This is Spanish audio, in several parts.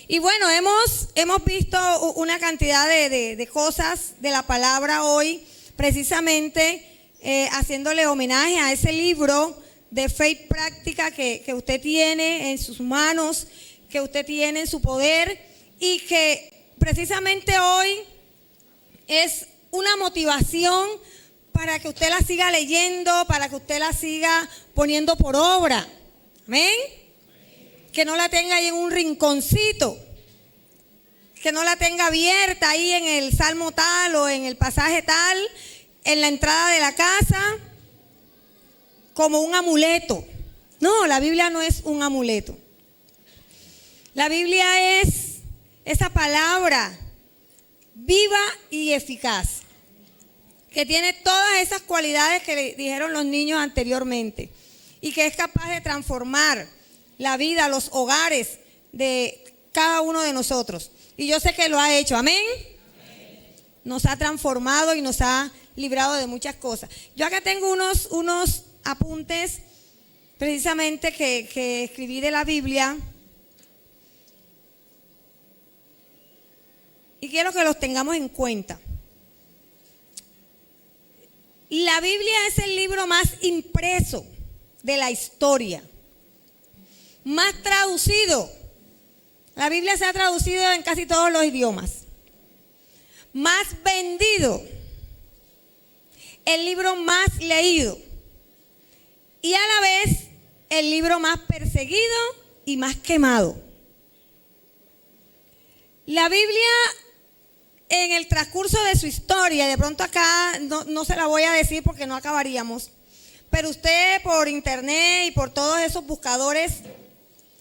Y bueno, hemos visto una cantidad de cosas de la palabra hoy, precisamente haciéndole homenaje a ese libro de fe y práctica que usted tiene en sus manos, que usted tiene en su poder, y que precisamente hoy es una motivación para que usted la siga leyendo, para que usted la siga poniendo por obra. Amén. Que no la tenga ahí en un rinconcito, que no la tenga abierta ahí en el salmo tal o en el pasaje tal, en la entrada de la casa, como un amuleto. No, la Biblia no es un amuleto. La Biblia es esa palabra viva y eficaz, que tiene todas esas cualidades que le dijeron los niños anteriormente, y que es capaz de transformar la vida, los hogares de cada uno de nosotros. Y yo sé que lo ha hecho, amén. Nos ha transformado y nos ha librado de muchas cosas. Yo acá tengo unos apuntes precisamente que escribí de la Biblia, y quiero que los tengamos en cuenta. La Biblia es el libro más impreso de la historia, más traducido. La Biblia se ha traducido en casi todos los idiomas. Más vendido. El libro más leído. Y a la vez el libro más perseguido y más quemado. La Biblia, en el transcurso de su historia, de pronto acá no se la voy a decir porque no acabaríamos, pero usted por internet y por todos esos buscadores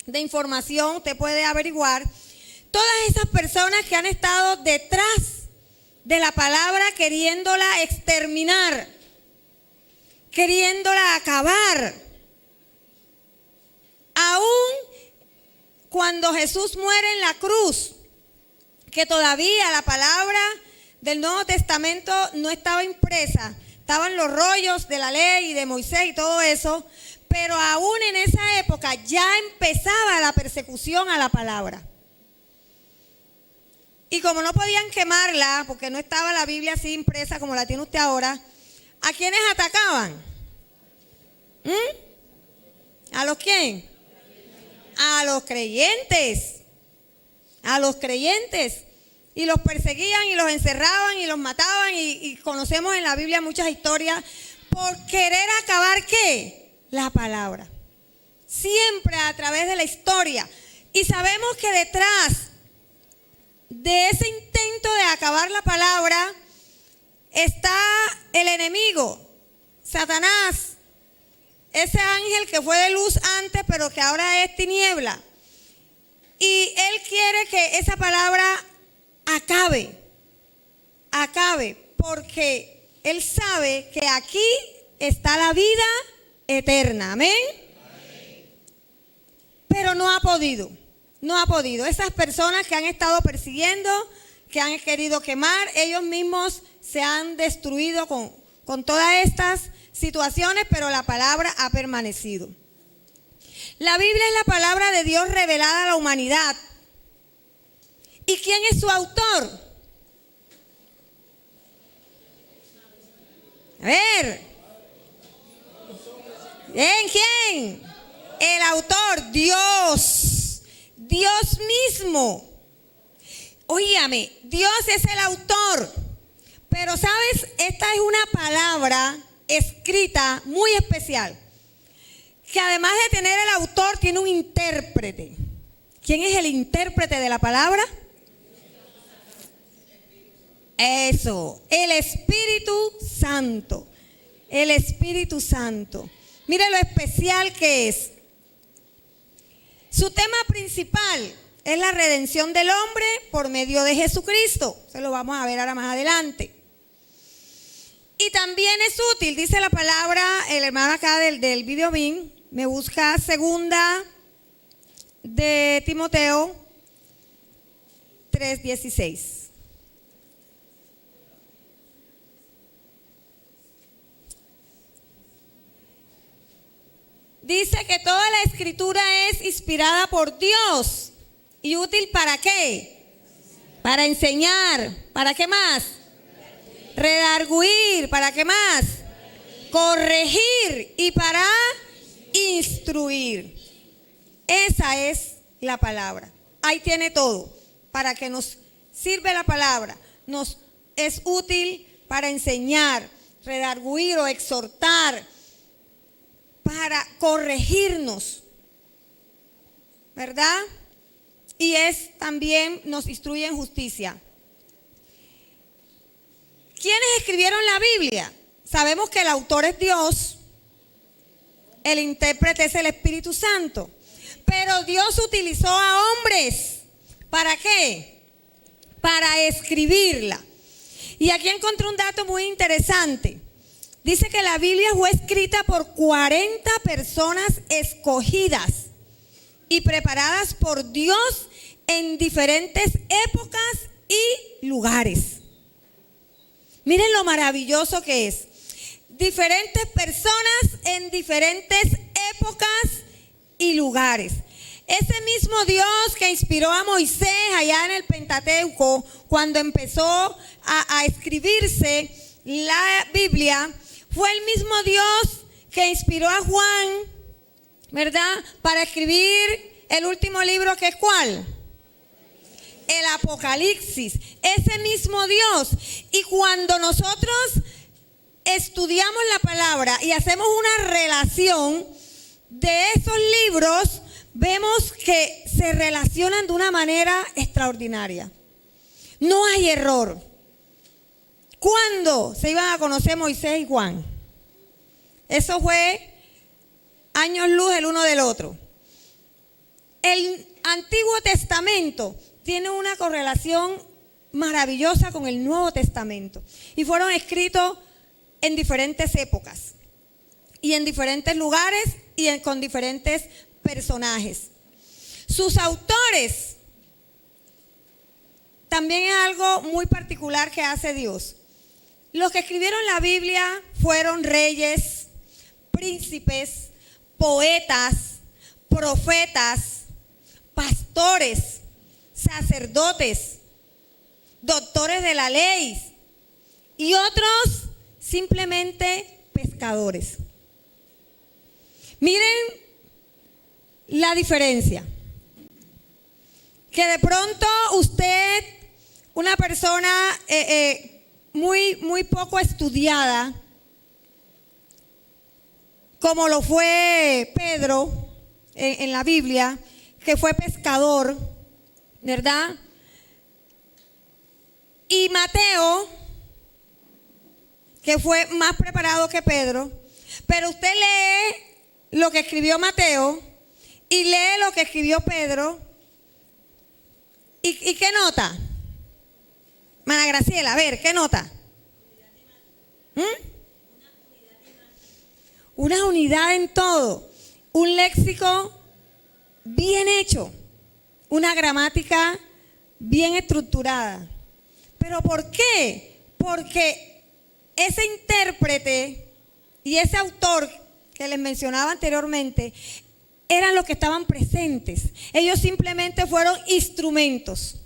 de información, usted puede averiguar todas esas personas que han estado detrás de la palabra queriéndola exterminar, queriéndola acabar. Aún cuando Jesús muere en la cruz, que todavía la palabra del Nuevo Testamento no estaba impresa, estaban los rollos de la ley y de Moisés y todo eso, pero aún en esa época ya empezaba la persecución a la palabra. Y como no podían quemarla, porque no estaba la Biblia así impresa como la tiene usted ahora, ¿a quiénes atacaban? ¿A los quién? A los creyentes. A los creyentes. Y los perseguían y los encerraban y los mataban, y conocemos en la Biblia muchas historias por querer acabar ¿qué? La palabra. Siempre a través de la historia. Y sabemos que detrás de ese intento de acabar la palabra está el enemigo, Satanás, ese ángel que fue de luz antes pero que ahora es tiniebla. Y él quiere que esa palabra acabe, porque él sabe que aquí está la vida eterna, amén. Pero no ha podido. Esas personas que han estado persiguiendo, que han querido quemar, ellos mismos se han destruido con todas estas situaciones, pero la palabra ha permanecido. La Biblia es la palabra de Dios revelada a la humanidad. ¿Y quién es su autor? A ver. ¿Bien? ¿Quién? El autor, Dios. Dios mismo. Óigame, Dios es el autor. Pero ¿sabes? Esta es una palabra escrita muy especial, que además de tener el autor, tiene un intérprete. ¿Quién es el intérprete de la palabra? Eso, el Espíritu Santo. El Espíritu Santo. Mire lo especial que es. Su tema principal es la redención del hombre por medio de Jesucristo. Se lo vamos a ver ahora más adelante. Y también es útil, dice la palabra, el hermano acá del video bin, me busca segunda de Timoteo 3:16. dice que toda la escritura es inspirada por Dios. ¿Y útil para qué? Para enseñar. ¿Para qué más? Redarguir. ¿Para qué más? Corregir. Y para instruir. Esa es la palabra. Ahí tiene todo. Para que nos sirve la palabra. Nos es útil para enseñar, redarguir o exhortar, para corregirnos, ¿verdad? Y es también nos instruye en justicia. ¿Quiénes escribieron la Biblia? Sabemos que el autor es Dios, el intérprete es el Espíritu Santo, pero Dios utilizó a hombres. ¿Para qué? Para escribirla. Y aquí encontré un dato muy interesante. Dice que la Biblia fue escrita por 40 personas escogidas y preparadas por Dios en diferentes épocas y lugares. Miren lo maravilloso que es. Diferentes personas en diferentes épocas y lugares. Ese mismo Dios que inspiró a Moisés allá en el Pentateuco, cuando empezó a escribirse la Biblia, fue el mismo Dios que inspiró a Juan, ¿verdad?, para escribir el último libro, que es ¿cuál? El Apocalipsis. Ese mismo Dios. Y cuando nosotros estudiamos la palabra y hacemos una relación de esos libros, vemos que se relacionan de una manera extraordinaria. No hay error. ¿Cuándo se iban a conocer Moisés y Juan? Eso fue años luz el uno del otro. El Antiguo Testamento tiene una correlación maravillosa con el Nuevo Testamento. Y fueron escritos en diferentes épocas y en diferentes lugares y con diferentes personajes. Sus autores también es algo muy particular que hace Dios. Los que escribieron la Biblia fueron reyes, príncipes, poetas, profetas, pastores, sacerdotes, doctores de la ley y otros simplemente pescadores. Miren la diferencia. Que de pronto usted, una persona muy poco estudiada, como lo fue Pedro en la Biblia, que fue pescador, ¿verdad? Y Mateo, que fue más preparado que Pedro, pero usted lee lo que escribió Mateo y lee lo que escribió Pedro, ¿y qué nota? Mana Graciela, a ver, ¿qué nota? Una unidad en todo, un léxico bien hecho, una gramática bien estructurada. ¿Pero por qué? Porque ese intérprete y ese autor que les mencionaba anteriormente eran los que estaban presentes. Ellos simplemente fueron instrumentos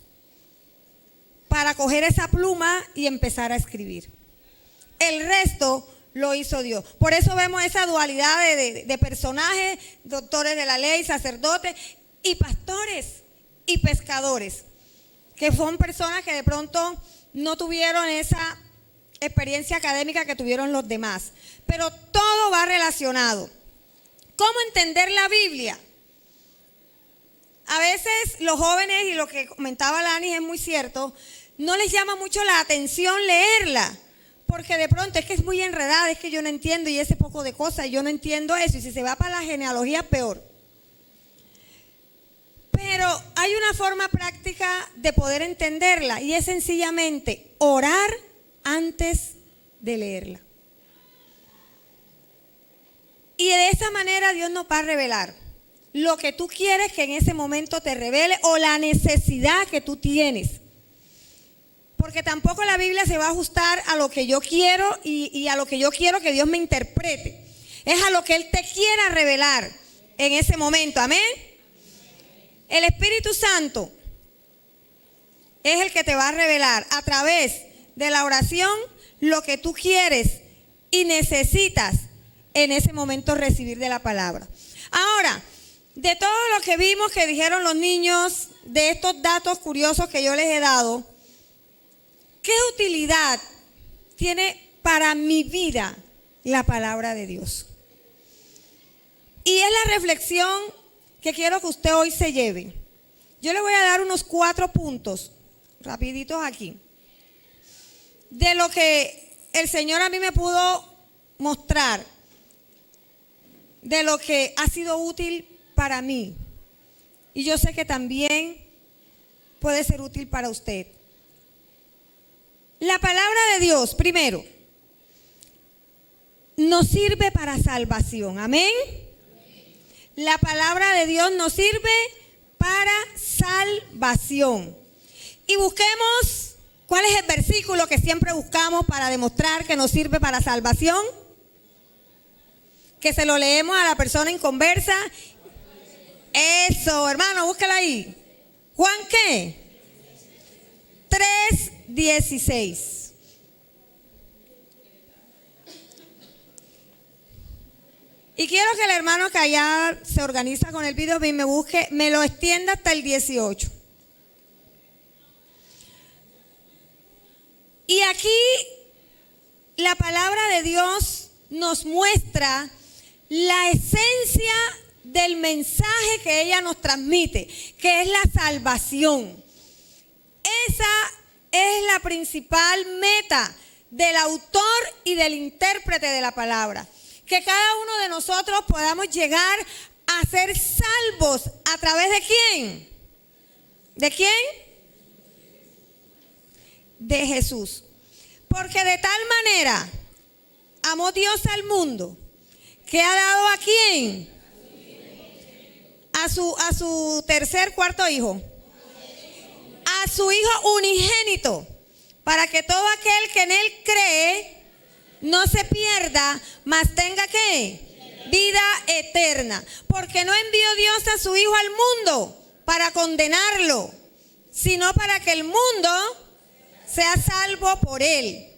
para coger esa pluma y empezar a escribir. El resto lo hizo Dios. Por eso vemos esa dualidad de personajes, doctores de la ley, sacerdotes y pastores y pescadores, que son personas que de pronto no tuvieron esa experiencia académica que tuvieron los demás. Pero todo va relacionado. ¿Cómo entender la Biblia? A veces los jóvenes, y lo que comentaba Lani es muy cierto, no les llama mucho la atención leerla, porque de pronto es que es muy enredada, es que yo no entiendo y ese poco de cosas, y yo no entiendo eso, y si se va para la genealogía, peor. Pero hay una forma práctica de poder entenderla, y es sencillamente orar antes de leerla. Y de esa manera Dios nos va a revelar lo que tú quieres que en ese momento te revele o la necesidad que tú tienes. Porque tampoco la Biblia se va a ajustar a lo que yo quiero y a lo que yo quiero que Dios me interprete. Es a lo que Él te quiera revelar en ese momento. Amén. El Espíritu Santo es el que te va a revelar a través de la oración lo que tú quieres y necesitas en ese momento recibir de la palabra. Ahora, de todo lo que vimos que dijeron los niños, de estos datos curiosos que yo les he dado, ¿qué utilidad tiene para mi vida la palabra de Dios? Y es la reflexión que quiero que usted hoy se lleve. Yo le voy a dar unos 4 puntos, rapiditos aquí, de lo que el Señor a mí me pudo mostrar, de lo que ha sido útil para mí. Y yo sé que también puede ser útil para usted. La palabra de Dios, primero, nos sirve para salvación. Amén. La palabra de Dios nos sirve para salvación. Y busquemos, ¿cuál es el versículo que siempre buscamos para demostrar que nos sirve para salvación? Que se lo leemos a la persona inconversa. Eso, hermano, búscala ahí. ¿Juan qué? 3:16. Y quiero que el hermano que allá se organiza con el video me busque, me lo extienda hasta el 18. Y aquí la palabra de Dios nos muestra la esencia del mensaje que ella nos transmite, que es la salvación. Esa es la principal meta del autor y del intérprete de la palabra. Que cada uno de nosotros podamos llegar a ser salvos a través de ¿quién? ¿De quién? De Jesús. Porque de tal manera amó Dios al mundo que ha dado ¿a quién? A su tercer, cuarto hijo. A su hijo unigénito, para que todo aquel que en él cree no se pierda, mas tenga ¿qué? Vida eterna. Porque no envió Dios a su hijo al mundo para condenarlo, sino para que el mundo sea salvo por él.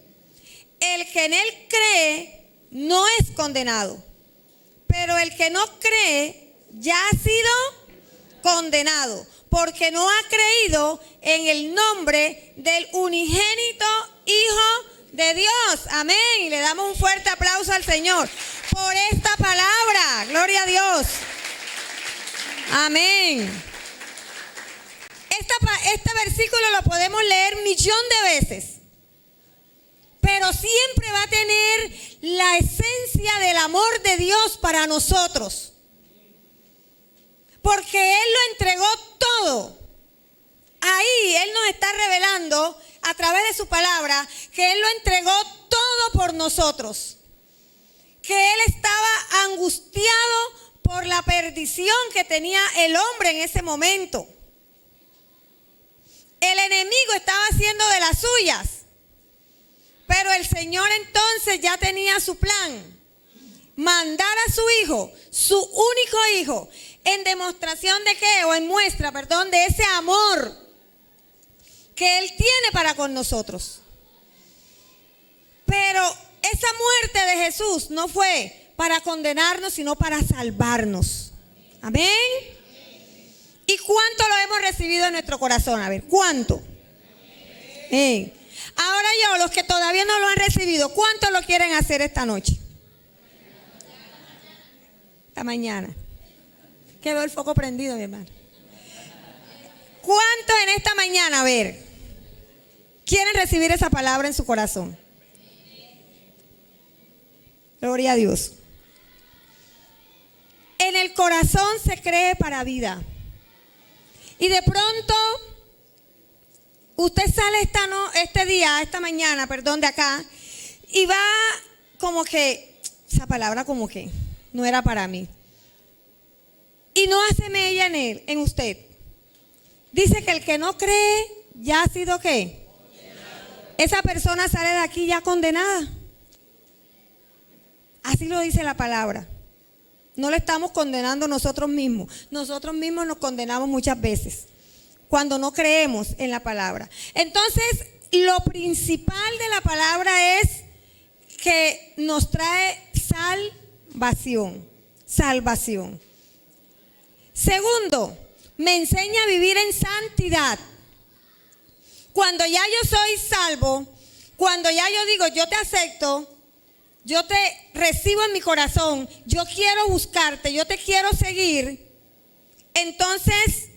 El que en él cree no es condenado, pero el que no cree ya ha sido condenado, porque no ha creído en el nombre del unigénito Hijo de Dios. Amén. Y le damos un fuerte aplauso al Señor por esta palabra. Gloria a Dios. Amén. Este versículo lo podemos leer 1,000,000 de veces, pero siempre va a tener la esencia del amor de Dios para nosotros, porque Él lo entregó todo. Ahí Él nos está revelando a través de su palabra que Él lo entregó todo por nosotros, que Él estaba angustiado por la perdición que tenía el hombre en ese momento. El enemigo estaba haciendo de las suyas, pero el Señor entonces ya tenía su plan: mandar a su hijo, su único hijo, en demostración de qué, o en muestra, perdón, de ese amor que Él tiene para con nosotros. Pero esa muerte de Jesús no fue para condenarnos, sino para salvarnos. Amén. ¿Y cuánto lo hemos recibido en nuestro corazón? A ver, ¿cuánto? Ahora yo, los que todavía no lo han recibido, ¿cuánto lo quieren hacer esta noche? Esta mañana. Quedó el foco prendido, mi hermano. ¿Cuántos en esta mañana, a ver, quieren recibir esa palabra en su corazón? Gloria a Dios. En el corazón se cree para vida. Y de pronto, usted sale esta mañana, de acá, y va como que, esa palabra como que no era para mí. Y no hace mella en él, en usted. Dice que el que no cree ya ha sido ¿qué? Esa persona sale de aquí ya condenada. Así lo dice la palabra. No le estamos condenando nosotros mismos. Nosotros mismos nos condenamos muchas veces cuando no creemos en la palabra. Entonces, lo principal de la palabra es que nos trae salvación. Segundo, me enseña a vivir en santidad. Cuando ya yo soy salvo, cuando ya yo digo, yo te acepto, yo te recibo en mi corazón, yo quiero buscarte, yo te quiero seguir, entonces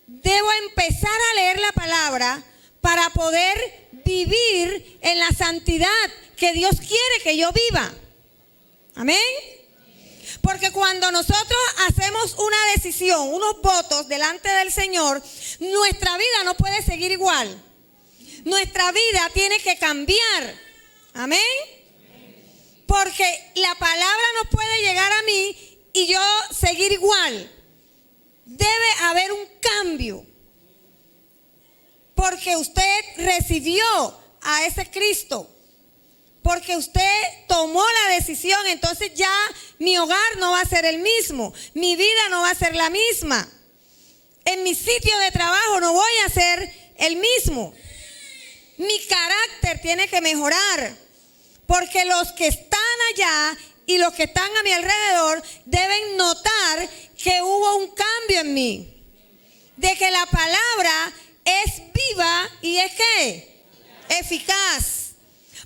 debo empezar a leer la palabra para poder vivir en la santidad que Dios quiere que yo viva. Amén. Porque cuando nosotros hacemos una decisión, unos votos delante del Señor, nuestra vida no puede seguir igual. Nuestra vida tiene que cambiar. Amén. Porque la palabra no puede llegar a mí y yo seguir igual. Debe haber un cambio. Porque usted recibió a ese Cristo. Porque usted tomó la decisión, entonces ya mi hogar no va a ser el mismo. Mi vida no va a ser la misma. En mi sitio de trabajo no voy a ser el mismo. Mi carácter tiene que mejorar. Porque los que están allá y los que están a mi alrededor deben notar que hubo un cambio en mí. De que la palabra es viva y es ¿qué? Eficaz.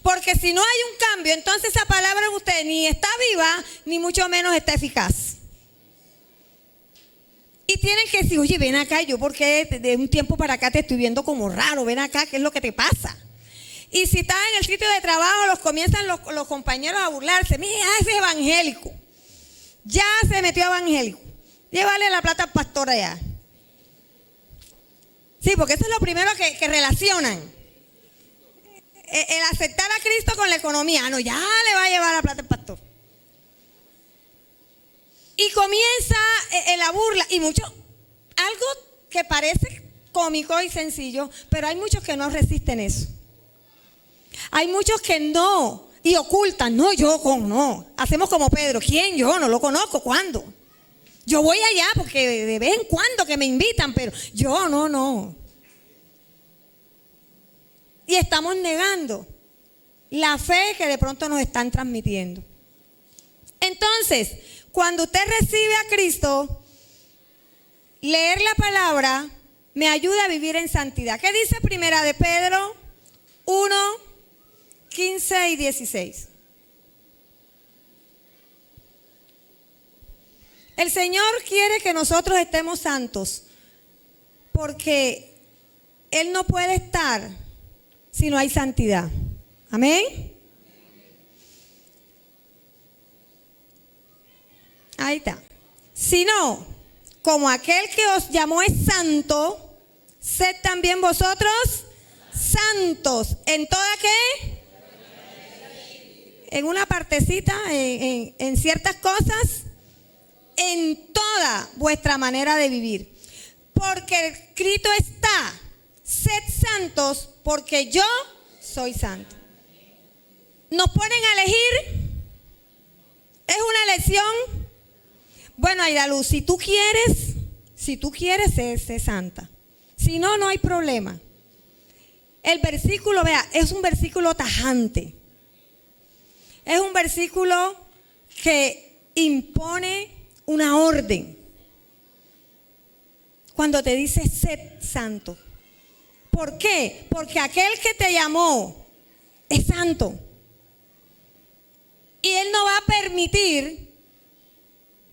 Porque si no hay un cambio, entonces esa palabra en usted ni está viva, ni mucho menos está eficaz. Y tienen que decir, oye, ven acá, yo porque de un tiempo para acá te estoy viendo como raro, ven acá, ¿qué es lo que te pasa? Y si estás en el sitio de trabajo, comienzan los compañeros a burlarse, mira, ese es evangélico, ya se metió evangélico, llévale la plata al pastor allá. Sí, porque eso es lo primero que relacionan. El aceptar a Cristo con la economía. No, ya le va a llevar la plata al pastor. Y comienza la burla. Y algo que parece cómico y sencillo, pero hay muchos que no resisten eso. Hay muchos que no, y ocultan. No, no. Hacemos como Pedro. ¿Quién? Yo no lo conozco. ¿Cuándo? Yo voy allá porque de vez en cuando que me invitan, pero yo no. Y estamos negando la fe que de pronto nos están transmitiendo. Entonces, cuando usted recibe a Cristo, leer la palabra me ayuda a vivir en santidad. ¿Qué dice Primera de Pedro 1, 15 y 16? El Señor quiere que nosotros estemos santos, porque Él no puede estar si no hay santidad. Amén. Ahí está. Si no, como aquel que os llamó es santo, sed también vosotros santos. ¿En toda qué? En una partecita, en ciertas cosas, en toda vuestra manera de vivir. Porque escrito está, sed santos porque yo soy santo. ¿Nos ponen a elegir? ¿Es una elección? Bueno, Aidaluz, si tú quieres, sé santa. Si no, no hay problema. El versículo, vea, es un versículo tajante. Es un versículo que impone una orden. Cuando te dice sed santo. ¿Por qué? Porque aquel que te llamó es santo. Y Él no va a permitir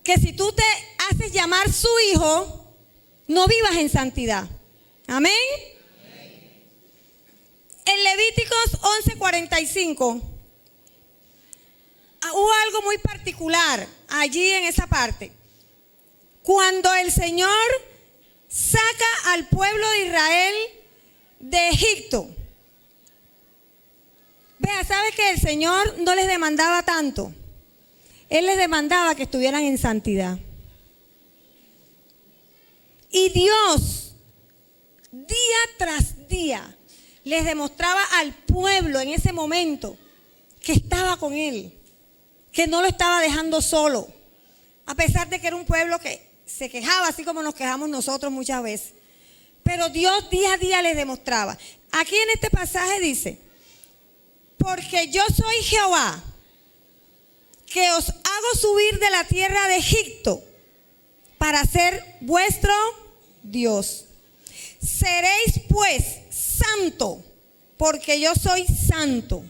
que si tú te haces llamar su hijo, no vivas en santidad. Amén. En Levíticos 11:45 hubo algo muy particular allí en esa parte. Cuando el Señor saca al pueblo de Israel de Egipto. Vea, ¿sabe que el Señor no les demandaba tanto? Él les demandaba que estuvieran en santidad. Y Dios, día tras día, les demostraba al pueblo en ese momento que estaba con Él, que no lo estaba dejando solo, a pesar de que era un pueblo que se quejaba así como nos quejamos nosotros muchas veces. Pero Dios día a día les demostraba. Aquí en este pasaje dice, porque yo soy Jehová, que os hago subir de la tierra de Egipto para ser vuestro Dios. Seréis pues santo, porque yo soy santo.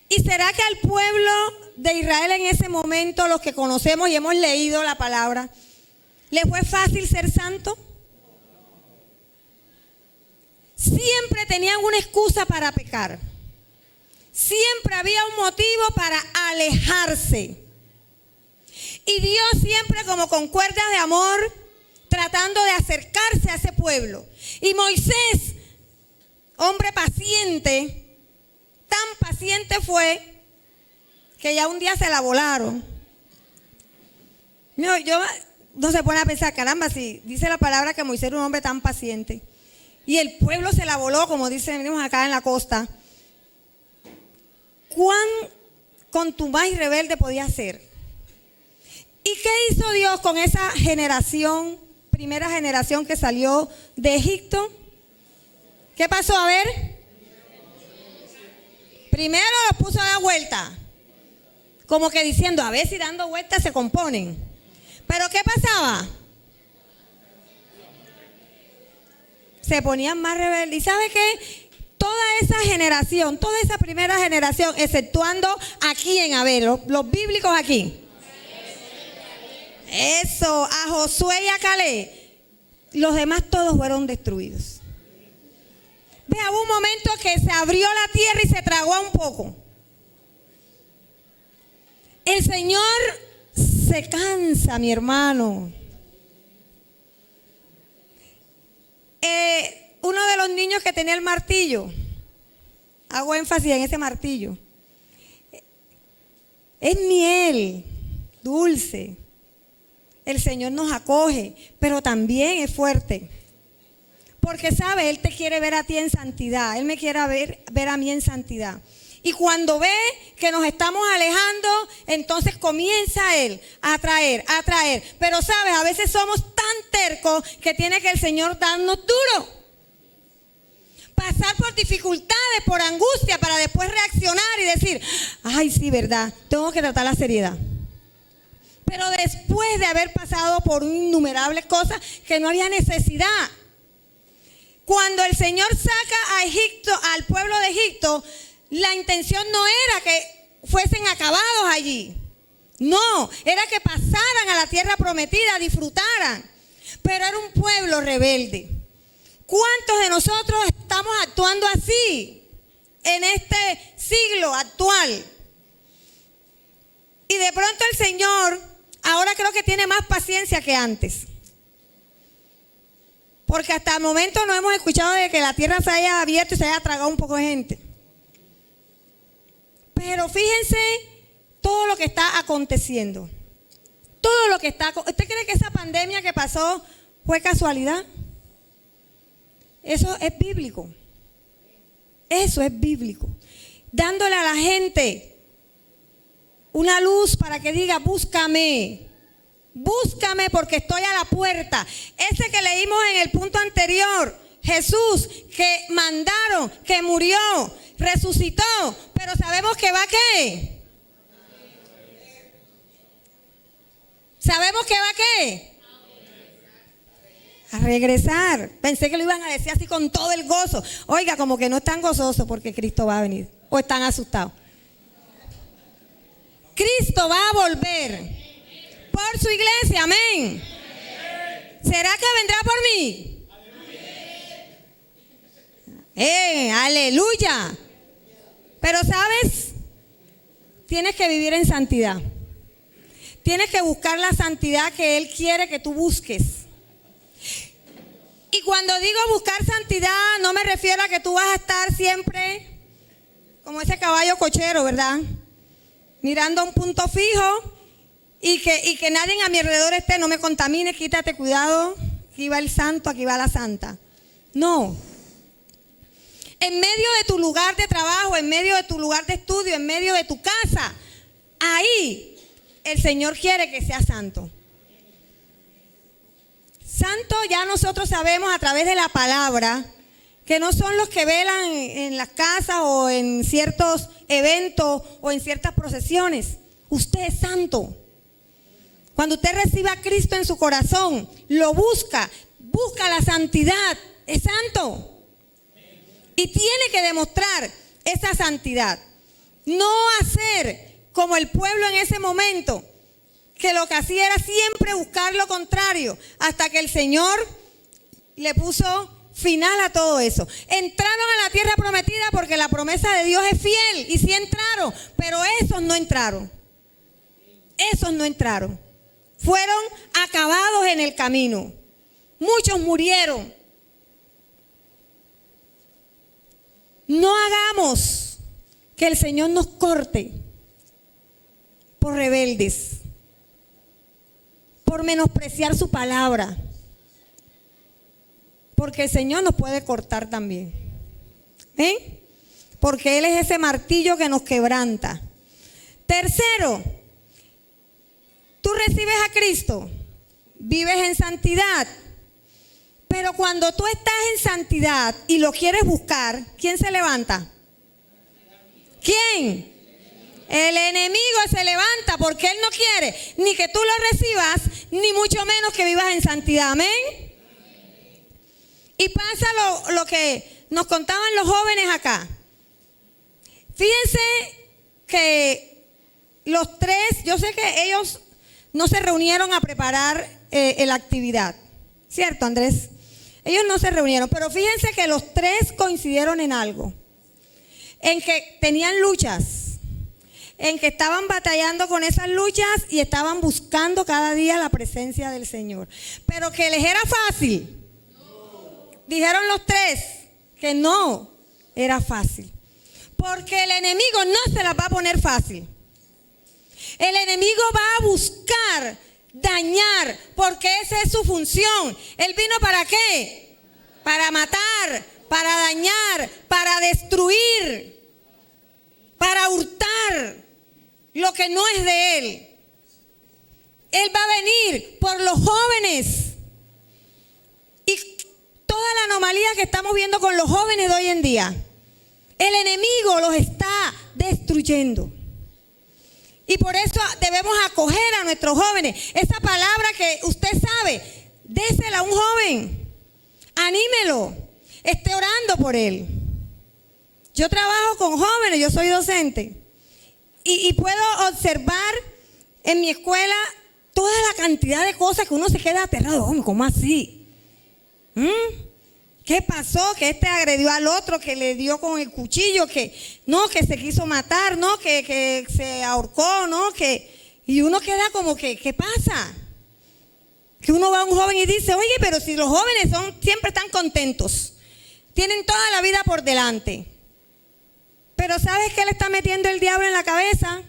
¿Y será que al pueblo de Israel en ese momento, los que conocemos y hemos leído la palabra, les fue fácil ser santo? Siempre tenían una excusa para pecar. Siempre había un motivo para alejarse. Y Dios siempre como con cuerdas de amor, tratando de acercarse a ese pueblo. Y Moisés, hombre paciente, tan paciente fue que ya un día se la volaron. No se pone a pensar, caramba, si dice la palabra que Moisés era un hombre tan paciente y el pueblo se la voló, como dicen acá en la costa, ¿cuán contumaz y rebelde podía ser? ¿Y qué hizo Dios con esa generación, primera generación que salió de Egipto? ¿Qué pasó? A ver. Primero los puso a dar vuelta, como que diciendo, a ver si dando vueltas se componen. Pero ¿qué pasaba? Se ponían más rebeldes. ¿Y sabe qué? Toda esa generación, toda esa primera generación, exceptuando a quién, a ver, los bíblicos aquí. Eso, a Josué y a Caleb. Los demás todos fueron destruidos. Vea, hubo un momento que se abrió la tierra y se tragó un poco. El Señor se cansa, mi hermano. Uno de los niños que tenía el martillo, hago énfasis en ese martillo, es miel, dulce. El Señor nos acoge, pero también es fuerte. Porque sabe, Él te quiere ver a ti en santidad. Él me quiere ver a mí en santidad. Y cuando ve que nos estamos alejando, entonces comienza Él a atraer. Pero sabes, a veces somos tan tercos que tiene que el Señor darnos duro. Pasar por dificultades, por angustia, para después reaccionar y decir, ay, sí, verdad, tengo que tratar la seriedad. Pero después de haber pasado por innumerables cosas que no había necesidad. Cuando el Señor saca a Egipto, al pueblo de Egipto, la intención no era que fuesen acabados allí. No, era que pasaran a la tierra prometida, disfrutaran. Pero era un pueblo rebelde. ¿Cuántos de nosotros estamos actuando así en este siglo actual? Y de pronto el Señor ahora creo que tiene más paciencia que antes. Porque hasta el momento no hemos escuchado de que la tierra se haya abierto y se haya tragado un poco de gente. Pero fíjense todo lo que está aconteciendo. Todo lo que está... ¿Usted cree que esa pandemia que pasó fue casualidad? Eso es bíblico. Eso es bíblico. Dándole a la gente una luz para que diga, búscame. Búscame porque estoy a la puerta. Ese que leímos en el punto anterior, Jesús, que mandaron, que murió, resucitó, pero sabemos que va a ¿qué? ¿Sabemos que va a qué? A regresar. Pensé que lo iban a decir así con todo el gozo. Oiga, como que no están gozosos porque Cristo va a venir. O están asustados. Cristo va a volver por su iglesia, amén. ¿Será que vendrá por mí? Aleluya. Pero sabes, tienes que vivir en santidad. Tienes que buscar la santidad que Él quiere que tú busques. Y cuando digo buscar santidad, no me refiero a que tú vas a estar siempre como ese caballo cochero, ¿verdad? Mirando a un punto fijo y que nadie a mi alrededor esté, no me contamine, quítate, cuidado, aquí va el santo, aquí va la santa. No. En medio de tu lugar de trabajo, en medio de tu lugar de estudio, en medio de tu casa, ahí el Señor quiere que sea santo. Santo ya nosotros sabemos a través de la palabra que no son los que velan en las casas o en ciertos eventos o en ciertas procesiones. Usted es santo. Cuando usted recibe a Cristo en su corazón, lo busca la santidad, es santo. Y tiene que demostrar esa santidad. No hacer como el pueblo en ese momento, que lo que hacía era siempre buscar lo contrario, hasta que el Señor le puso final a todo eso. Entraron a la tierra prometida porque la promesa de Dios es fiel, y sí entraron, pero esos no entraron. Esos no entraron. Fueron acabados en el camino. Muchos murieron. No hagamos que el Señor nos corte por rebeldes, por menospreciar su palabra, porque el Señor nos puede cortar también. Porque Él es ese martillo que nos quebranta. Tercero, tú recibes a Cristo, vives en santidad, pero cuando tú estás en santidad y lo quieres buscar, ¿quién se levanta? ¿Quién? El enemigo se levanta porque él no quiere ni que tú lo recibas, ni mucho menos que vivas en santidad. Amén. Y pasa lo que nos contaban los jóvenes acá. Fíjense que los tres, yo sé que ellos no se reunieron a preparar la actividad, ¿cierto, Andrés? Ellos no se reunieron, pero fíjense que los tres coincidieron en algo, en que tenían luchas, en que estaban batallando con esas luchas y estaban buscando cada día la presencia del Señor. Pero que les era fácil. No. Dijeron los tres que no era fácil. Porque el enemigo no se las va a poner fácil. El enemigo va a buscar dañar, porque esa es su función. Él vino ¿para qué? Para matar, para dañar, para destruir, para hurtar lo que no es de Él. Él va a venir por los jóvenes. Y toda la anomalía que estamos viendo con los jóvenes de hoy en día, el enemigo los está destruyendo. Y por eso debemos acoger a nuestros jóvenes. Esa palabra que usted sabe, désela a un joven. Anímelo. Esté orando por él. Yo trabajo con jóvenes, yo soy docente. Y puedo observar en mi escuela toda la cantidad de cosas que uno se queda aterrado. ¿Cómo así? ¿Qué pasó? Que este agredió al otro, que le dio con el cuchillo, que se quiso matar, que se ahorcó, y uno queda como que, ¿qué pasa? Que uno va a un joven y dice, oye, pero si los jóvenes siempre están contentos, tienen toda la vida por delante. Pero ¿sabes qué le está metiendo el diablo en la cabeza?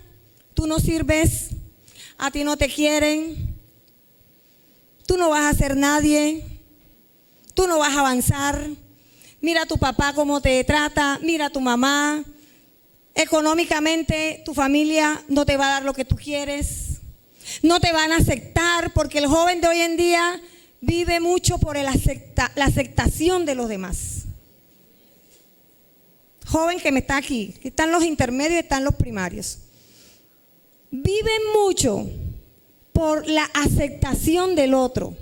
Tú no sirves, a ti no te quieren, tú no vas a ser nadie, tú no vas a avanzar. Mira a tu papá cómo te trata, mira a tu mamá. Económicamente tu familia no te va a dar lo que tú quieres, no te van a aceptar, porque el joven de hoy en día vive mucho por la aceptación de los demás. Joven que me está aquí, están los intermedios y están los primarios. Viven mucho por la aceptación del otro.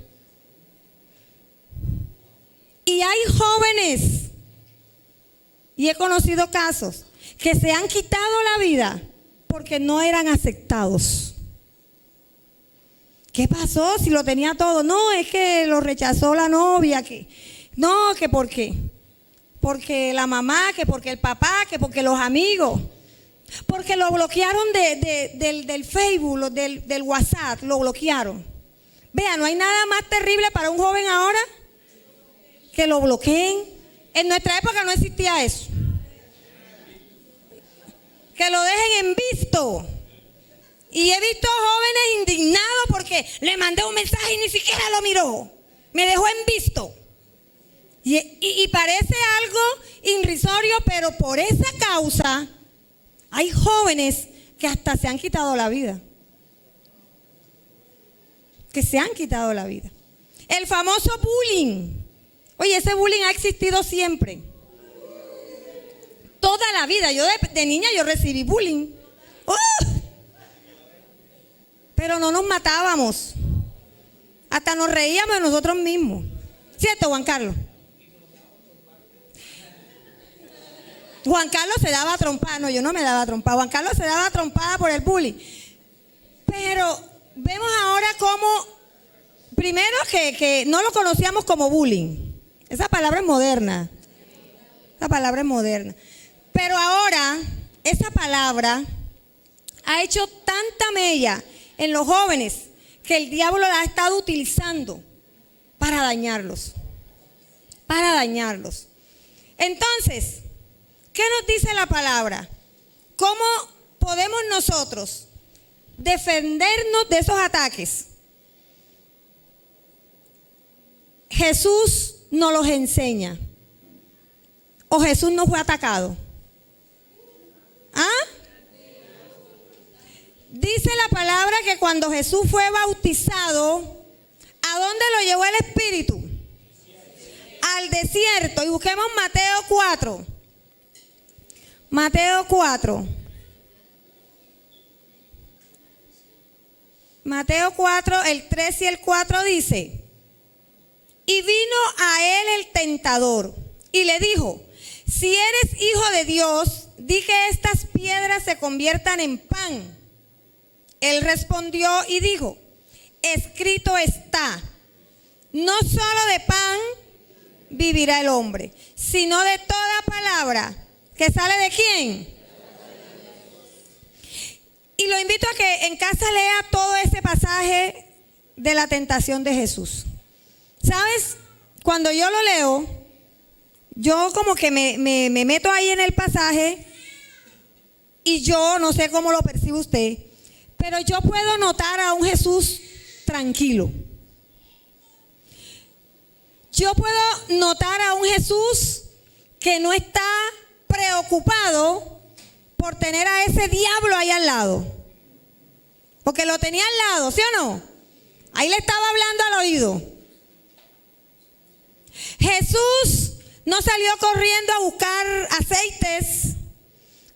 Y hay jóvenes, y he conocido casos, que se han quitado la vida porque no eran aceptados. ¿Qué pasó? Si lo tenía todo. No, es que lo rechazó la novia. Que ¿por qué? Porque la mamá, que porque el papá, que porque los amigos. Porque lo bloquearon del Facebook, del WhatsApp, lo bloquearon. Vea, no hay nada más terrible para un joven ahora que lo bloqueen. En nuestra época no existía eso. Que lo dejen en visto. Y he visto jóvenes indignados porque le mandé un mensaje y ni siquiera lo miró. Me dejó en visto. Y parece algo irrisorio, pero por esa causa hay jóvenes que hasta se han quitado la vida. Que se han quitado la vida. El famoso bullying. Oye, ese bullying ha existido siempre. Toda la vida. Yo de niña yo recibí bullying. Pero no nos matábamos. Hasta nos reíamos de nosotros mismos. ¿Cierto, Juan Carlos? Juan Carlos se daba trompada. No, yo no me daba trompada. Juan Carlos se daba trompada por el bullying. Pero vemos ahora cómo, primero que no lo conocíamos como bullying. Esa palabra es moderna. Esa palabra es moderna. Pero ahora, esa palabra ha hecho tanta mella en los jóvenes que el diablo la ha estado utilizando para dañarlos. Para dañarlos. Entonces, ¿qué nos dice la palabra? ¿Cómo podemos nosotros defendernos de esos ataques? Jesús nos los enseña. ¿O Jesús no fue atacado? ¿Ah? Dice la palabra que cuando Jesús fue bautizado, ¿a dónde lo llevó el Espíritu? Al desierto. Y busquemos Mateo 4. Mateo 4. Mateo 4, el 3 y el 4 dice: y vino a él el tentador y le dijo: si eres hijo de Dios, di que estas piedras se conviertan en pan. Él respondió y dijo: escrito está, no solo de pan vivirá el hombre, sino de toda palabra que sale de ¿quién? Y lo invito a que en casa lea todo ese pasaje de la tentación de Jesús. ¿Sabes? Cuando yo lo leo, yo como que me meto ahí en el pasaje y yo no sé cómo lo percibe usted, pero yo puedo notar a un Jesús tranquilo. Yo puedo notar a un Jesús que no está preocupado por tener a ese diablo ahí al lado. Porque lo tenía al lado, ¿sí o no? Ahí le estaba hablando al oído. Jesús no salió corriendo a buscar aceites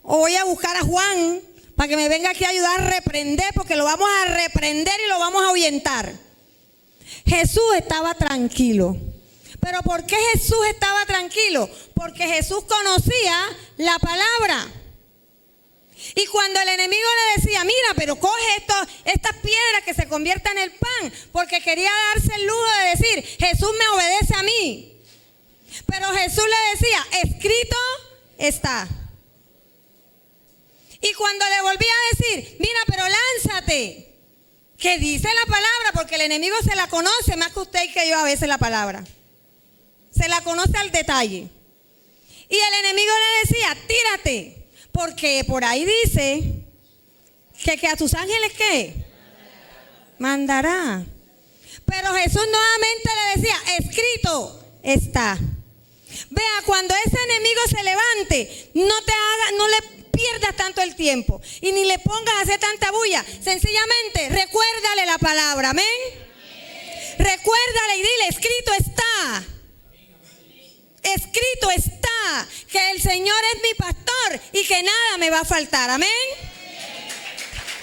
o voy a buscar a Juan para que me venga aquí a ayudar a reprender, porque lo vamos a reprender y lo vamos a ahuyentar. Jesús estaba tranquilo. ¿Pero por qué Jesús estaba tranquilo? Porque Jesús conocía la palabra. Y cuando el enemigo le decía: mira, pero coge estas piedras que se conviertan en el pan, porque quería darse el lujo de decir: Jesús me obedece a mí. Pero Jesús le decía: escrito está. Y cuando le volvía a decir: mira, pero lánzate, que dice la palabra, porque el enemigo se la conoce más que usted y que yo a veces la palabra. Se la conoce al detalle. Y el enemigo le decía: tírate, porque por ahí dice que a tus ángeles ¿qué? Mandará. Pero Jesús nuevamente le decía: escrito está. Vea, cuando ese enemigo se levante, no le pierdas tanto el tiempo y ni le pongas a hacer tanta bulla. Sencillamente recuérdale la palabra, amén. Recuérdale y dile: escrito está. Escrito está que el Señor es mi pastor y que nada me va a faltar, amén.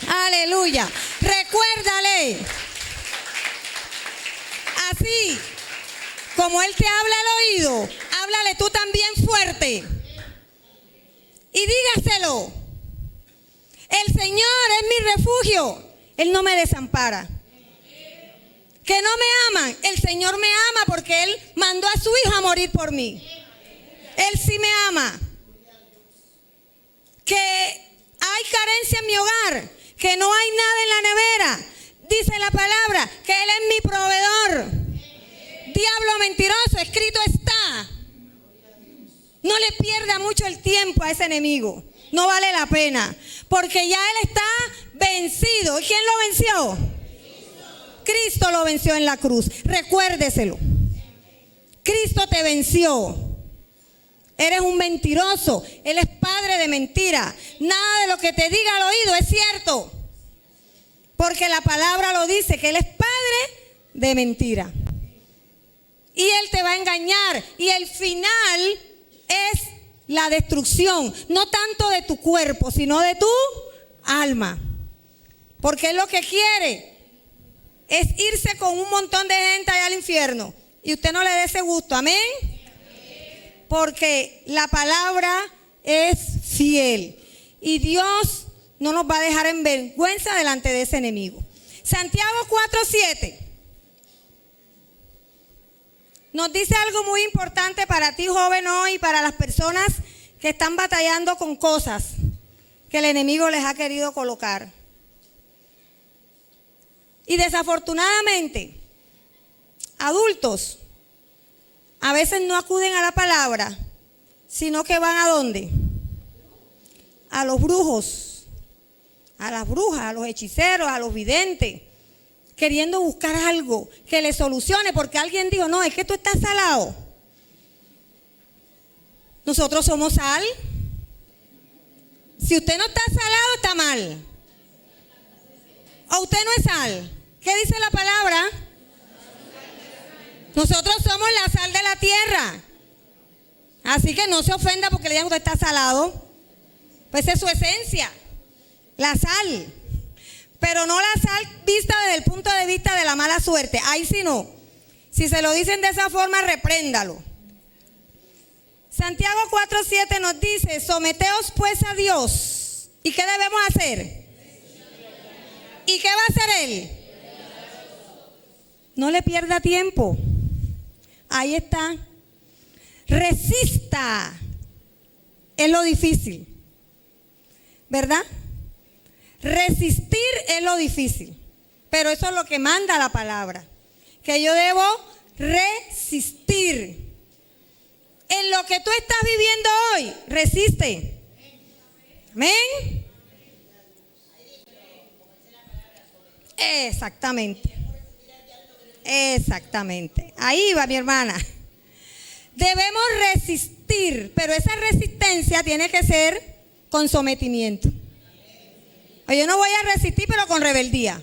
Aleluya. Recuérdale. Así como Él te habla al oído, háblale tú también fuerte. Y dígaselo: el Señor es mi refugio, Él no me desampara. Que no me aman, el Señor me ama porque Él mandó a su Hijo a morir por mí. Él sí me ama. Que hay carencia en mi hogar, que no hay nada en la nevera. Dice la palabra que Él es mi proveedor. Diablo mentiroso, escrito está. No le pierda mucho el tiempo a ese enemigo. No vale la pena, porque ya Él está vencido. ¿Y quién lo venció? Cristo lo venció en la cruz. Recuérdeselo. Cristo te venció. Eres un mentiroso. Él es padre de mentira. Nada de lo que te diga al oído es cierto. Porque la palabra lo dice, que Él es padre de mentira. Y Él te va a engañar. Y el final es la destrucción. No tanto de tu cuerpo, sino de tu alma. Porque Él lo que quiere es irse con un montón de gente allá al infierno. Y usted no le dé ese gusto. Amén. Porque la palabra es fiel. Y Dios no nos va a dejar en vergüenza delante de ese enemigo. Santiago 4:7 nos dice algo muy importante para ti, joven, hoy, y para las personas que están batallando con cosas que el enemigo les ha querido colocar. Y desafortunadamente, adultos a veces no acuden a la palabra, sino que van ¿a dónde? A los brujos, a las brujas, a los hechiceros, a los videntes, queriendo buscar algo que le solucione, porque alguien dijo, no, es que tú estás salado. Nosotros somos sal. Si usted no está salado, está mal. O usted no es sal. ¿Qué dice la palabra? Nosotros somos la sal de la tierra. Así que no se ofenda porque le digan que usted está salado. Pues es su esencia, la sal. Pero no la sal vista desde el punto de vista de la mala suerte. Ahí sí no. Si se lo dicen de esa forma, repréndalo. Santiago 4:7 nos dice, someteos pues a Dios. ¿Y qué debemos hacer? ¿Y qué va a hacer Él? No le pierda tiempo. Ahí está. Resista. Es lo difícil. ¿Verdad? Resistir es lo difícil. Pero eso es lo que manda la palabra. Que yo debo resistir. En lo que tú estás viviendo hoy, resiste. Amén. Exactamente. Exactamente. Ahí va mi hermana. Debemos resistir, pero esa resistencia tiene que ser con sometimiento. Yo no voy a resistir, pero con rebeldía.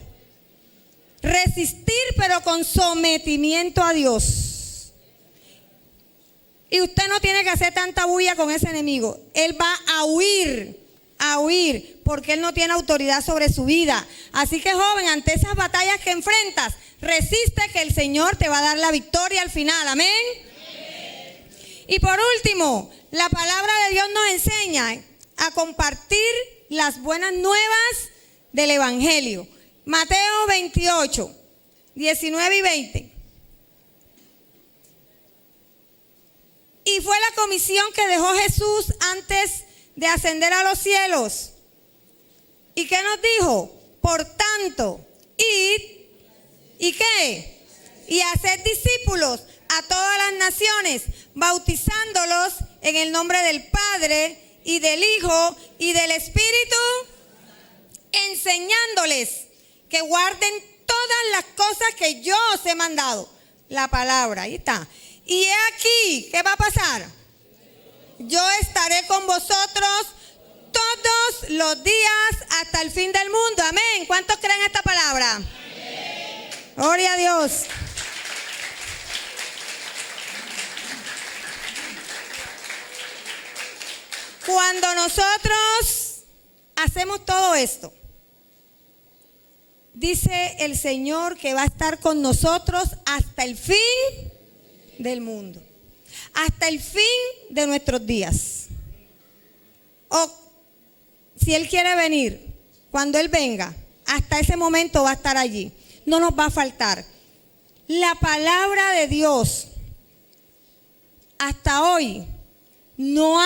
Resistir, pero con sometimiento a Dios. Y usted no tiene que hacer tanta bulla con ese enemigo. Él va a huir, porque él no tiene autoridad sobre su vida. Así que, joven, ante esas batallas que enfrentas, resiste, que el Señor te va a dar la victoria al final. Amén. Y por último, la palabra de Dios nos enseña a compartir las buenas nuevas del Evangelio. Mateo 28, 19 y 20. Y fue la comisión que dejó Jesús antes de ascender a los cielos. ¿Y qué nos dijo? Por tanto, id, ¿y qué? Y haced discípulos a todas las naciones, bautizándolos en el nombre del Padre y del Hijo y del Espíritu, enseñándoles que guarden todas las cosas que yo os he mandado. La palabra, ahí está. Y he aquí, ¿qué va a pasar? Yo estaré con vosotros todos los días hasta el fin del mundo. Amén. ¿Cuántos creen esta palabra? Amén. Gloria a Dios. Cuando nosotros hacemos todo esto, dice el Señor que va a estar con nosotros hasta el fin del mundo, hasta el fin de nuestros días. O si Él quiere venir, cuando Él venga, hasta ese momento va a estar allí. No nos va a faltar. La palabra de Dios hasta hoy no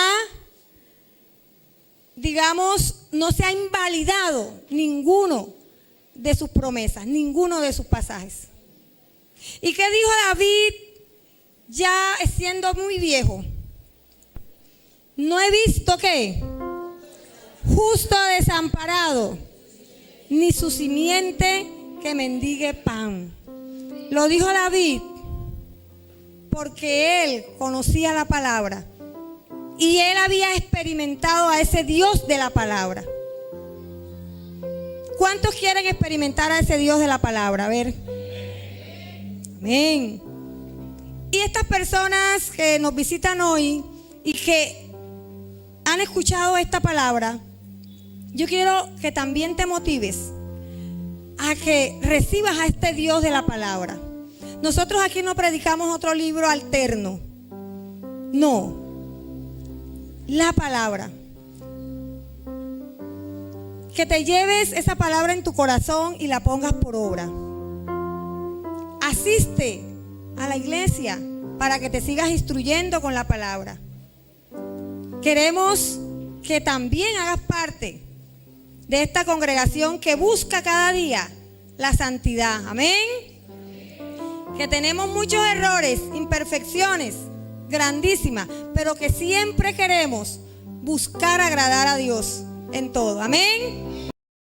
se ha invalidado ninguno de sus promesas, ninguno de sus pasajes. ¿Y qué dijo David ya siendo muy viejo? No he visto ¿qué? Justo desamparado, ni su simiente que mendigue pan. Lo dijo David porque él conocía la palabra y él había experimentado a ese Dios de la palabra. ¿Cuántos quieren experimentar a ese Dios de la palabra? A ver. Amén. Y estas personas que nos visitan hoy y que han escuchado esta palabra, yo quiero que también te motives a que recibas a este Dios de la palabra. Nosotros aquí no predicamos otro libro alterno. No. La palabra. Que te lleves esa palabra en tu corazón y la pongas por obra. Asiste a la iglesia para que te sigas instruyendo con la palabra. Queremos que también hagas parte de esta congregación que busca cada día la santidad. Amén. Que tenemos muchos errores, imperfecciones grandísimas, pero que siempre queremos buscar agradar a Dios en todo. Amén.